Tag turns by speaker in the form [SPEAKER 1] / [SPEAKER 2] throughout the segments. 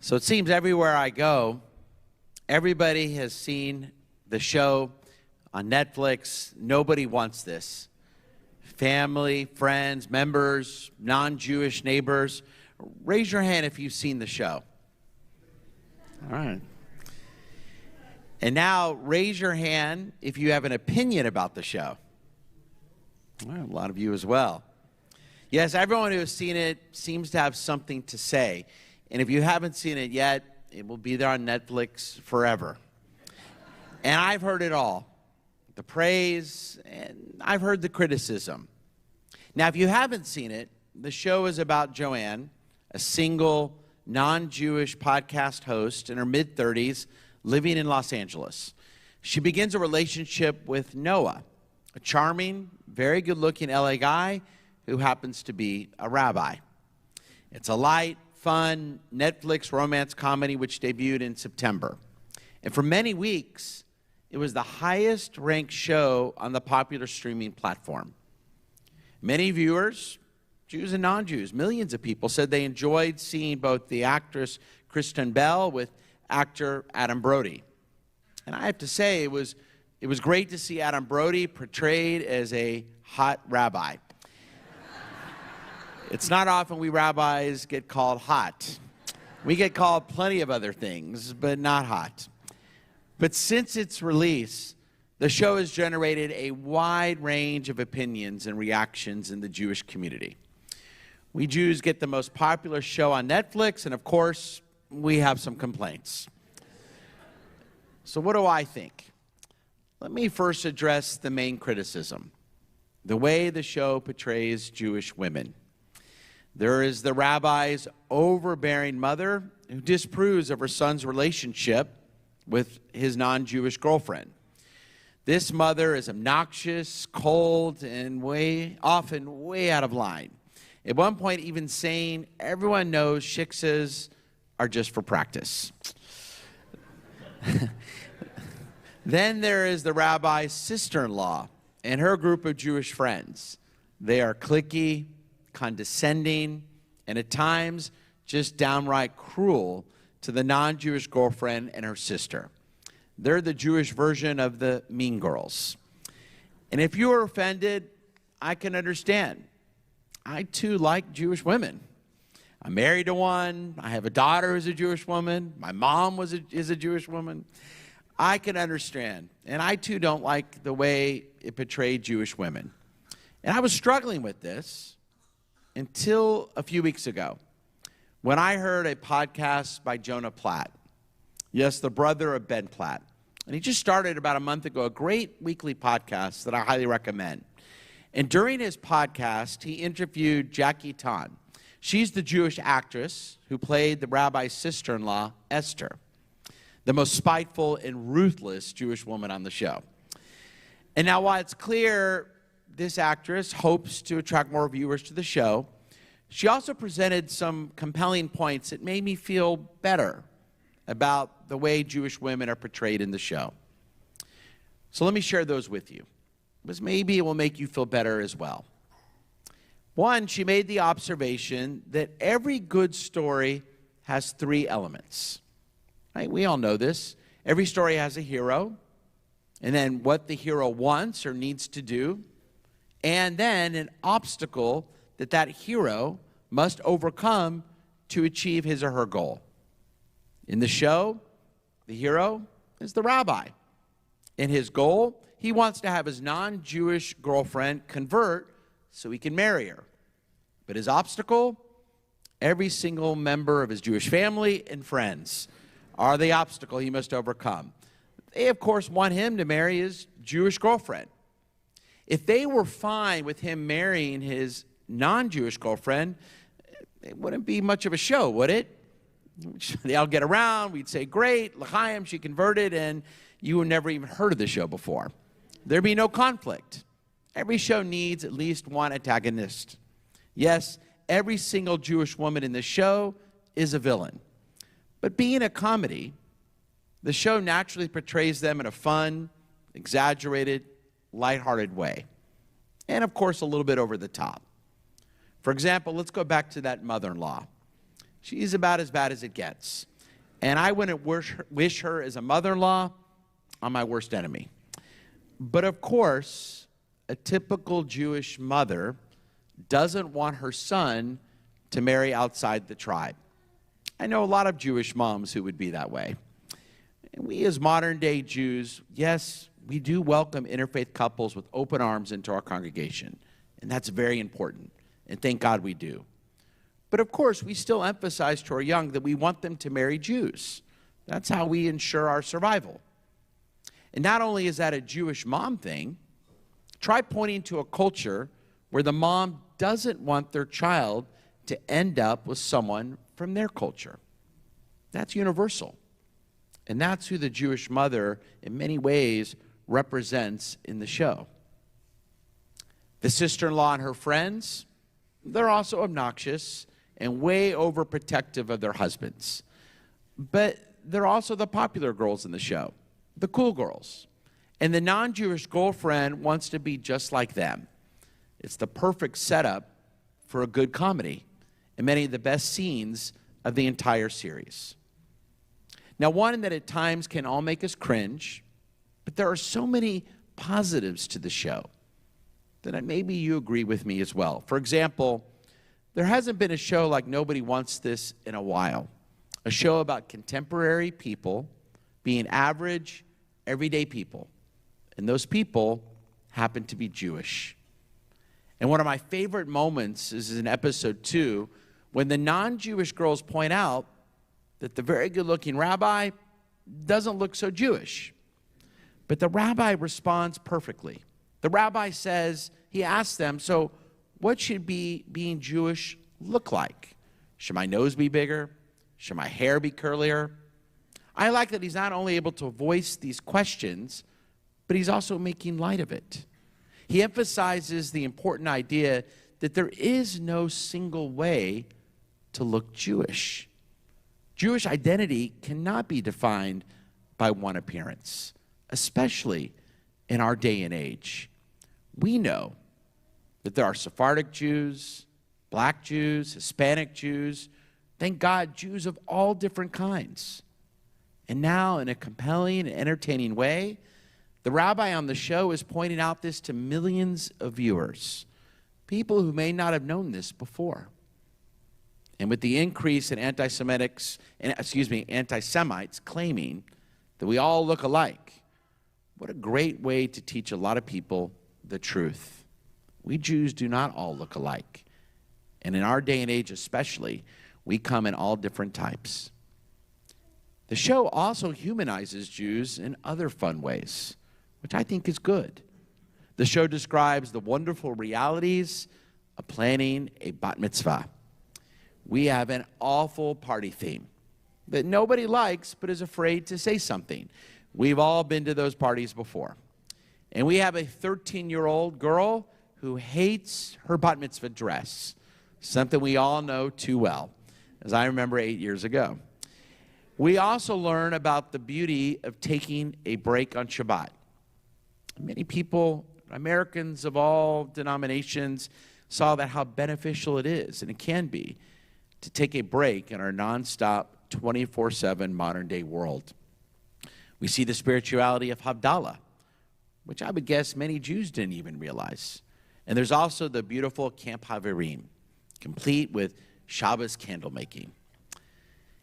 [SPEAKER 1] So it seems everywhere I go, everybody has seen the show on Netflix. Nobody wants this. Family, friends, members, non-Jewish neighbors, raise your hand if you've seen the show. All right. And now raise your hand if you have an opinion about the show. All right, a lot of you as well. Yes, everyone who has seen it seems to have something to say. And if you haven't seen it yet, it will be there on Netflix forever. And I've heard it all. The praise, and I've heard the criticism. Now, if you haven't seen it, the show is about Joanne, a single, non-Jewish podcast host in her mid-30s, living in Los Angeles. She begins a relationship with Noah, a charming, very good-looking LA guy who happens to be a rabbi. It's a light, fun Netflix romance comedy which debuted in September. And for many weeks, it was the highest ranked show on the popular streaming platform. Many viewers, Jews and non-Jews, millions of people, said they enjoyed seeing both the actress Kristen Bell with actor Adam Brody. And I have to say, it was great to see Adam Brody portrayed as a hot rabbi. It's not often we rabbis get called hot. We get called plenty of other things, but not hot. But since its release, the show has generated a wide range of opinions and reactions in the Jewish community. We Jews get the most popular show on Netflix, and of course, we have some complaints. So what do I think? Let me first address the main criticism, the way the show portrays Jewish women. There is the rabbi's overbearing mother who disapproves of her son's relationship with his non-Jewish girlfriend. This mother is obnoxious, cold, and often way out of line. At one point, even saying, everyone knows shiksas are just for practice. Then there is the rabbi's sister-in-law and her group of Jewish friends. They are cliquey, condescending, and at times just downright cruel to the non-Jewish girlfriend and her sister. They're the Jewish version of the Mean Girls. And if you are offended, I can understand. I too like Jewish women. I'm married to one. I have a daughter who's a Jewish woman. My mom is a Jewish woman. I can understand. And I too don't like the way it portrayed Jewish women. And I was struggling with this until a few weeks ago when I heard a podcast by Jonah Platt. Yes, the brother of Ben Platt. And he just started about a month ago, a great weekly podcast that I highly recommend. And during his podcast, he interviewed Jackie Tan. She's the Jewish actress who played the rabbi's sister-in-law, Esther, the most spiteful and ruthless Jewish woman on the show. And now while it's clear this actress hopes to attract more viewers to the show, she also presented some compelling points that made me feel better about the way Jewish women are portrayed in the show. So let me share those with you, because maybe it will make you feel better as well. One, she made the observation that every good story has three elements. Right? We all know this. Every story has a hero, and then what the hero wants or needs to do, and then an obstacle that hero must overcome to achieve his or her goal. In the show, the hero is the rabbi. In his goal, he wants to have his non-Jewish girlfriend convert so he can marry her. But his obstacle, every single member of his Jewish family and friends are the obstacle he must overcome. They, of course, want him to marry his Jewish girlfriend. If they were fine with him marrying his non-Jewish girlfriend, it wouldn't be much of a show, would it? They all get around, we'd say, great, l'chaim, she converted, and you would never even heard of the show before. There'd be no conflict. Every show needs at least one antagonist. Yes, every single Jewish woman in the show is a villain. But being a comedy, the show naturally portrays them in a fun, exaggerated, lighthearted way. And of course, a little bit over the top. For example, let's go back to that mother-in-law. She's about as bad as it gets. And I wouldn't wish her as a mother-in-law on my worst enemy. But of course, a typical Jewish mother doesn't want her son to marry outside the tribe. I know a lot of Jewish moms who would be that way. And we as modern-day Jews, yes, we do welcome interfaith couples with open arms into our congregation. And that's very important. And thank God we do. But of course, we still emphasize to our young that we want them to marry Jews. That's how we ensure our survival. And not only is that a Jewish mom thing, try pointing to a culture where the mom doesn't want their child to end up with someone from their culture. That's universal. And that's who the Jewish mother, in many ways, represents in the show. The sister-in-law and her friends, they're also obnoxious and way overprotective of their husbands. But they're also the popular girls in the show, the cool girls. And the non-Jewish girlfriend wants to be just like them. It's the perfect setup for a good comedy and many of the best scenes of the entire series. Now, one that at times can all make us cringe, but there are so many positives to the show that maybe you agree with me as well. For example, there hasn't been a show like Nobody Wants This in a while. A show about contemporary people being average, everyday people. And those people happen to be Jewish. And one of my favorite moments is in episode 2, when the non-Jewish girls point out that the very good-looking rabbi doesn't look so Jewish. But the rabbi responds perfectly. The rabbi says, he asks them, so what should being Jewish look like? Should my nose be bigger? Should my hair be curlier? I like that he's not only able to voice these questions, but he's also making light of it. He emphasizes the important idea that there is no single way to look Jewish. Jewish identity cannot be defined by one appearance, especially in our day and age. We know that there are Sephardic Jews, Black Jews, Hispanic Jews, thank God, Jews of all different kinds. And now, in a compelling and entertaining way, the rabbi on the show is pointing out this to millions of viewers, people who may not have known this before. And with the increase in anti-Semites claiming that we all look alike, what a great way to teach a lot of people the truth. We Jews do not all look alike. And in our day and age especially, we come in all different types. The show also humanizes Jews in other fun ways, which I think is good. The show describes the wonderful realities of planning a bat mitzvah. We have an awful party theme that nobody likes but is afraid to say something. We've all been to those parties before. And we have a 13-year-old girl who hates her bat mitzvah dress, something we all know too well, as I remember 8 years ago. We also learn about the beauty of taking a break on Shabbat. Many people, Americans of all denominations, saw that how beneficial it is, and it can be, to take a break in our nonstop 24/7 modern-day world. We see the spirituality of Havdalah, which I would guess many Jews didn't even realize. And there's also the beautiful Camp Haverim, complete with Shabbos candle making.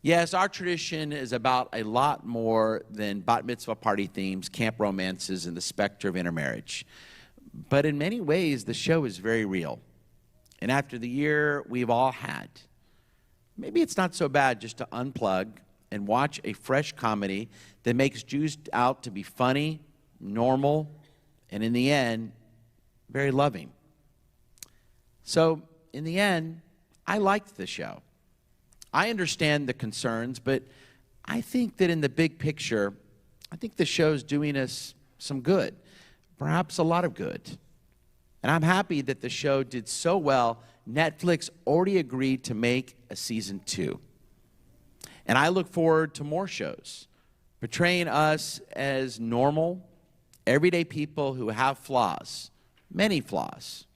[SPEAKER 1] Yes, our tradition is about a lot more than bat mitzvah party themes, camp romances, and the specter of intermarriage. But in many ways, the show is very real. And after the year we've all had, maybe it's not so bad just to unplug and watch a fresh comedy that makes Jews out to be funny, normal, and in the end, very loving. So, in the end, I liked the show. I understand the concerns, but I think that in the big picture, I think the show's doing us some good, perhaps a lot of good. And I'm happy that the show did so well, Netflix already agreed to make a season 2. And I look forward to more shows, portraying us as normal, everyday people who have flaws, many flaws,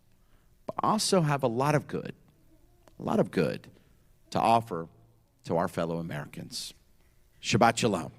[SPEAKER 1] but also have a lot of good to offer to our fellow Americans. Shabbat Shalom.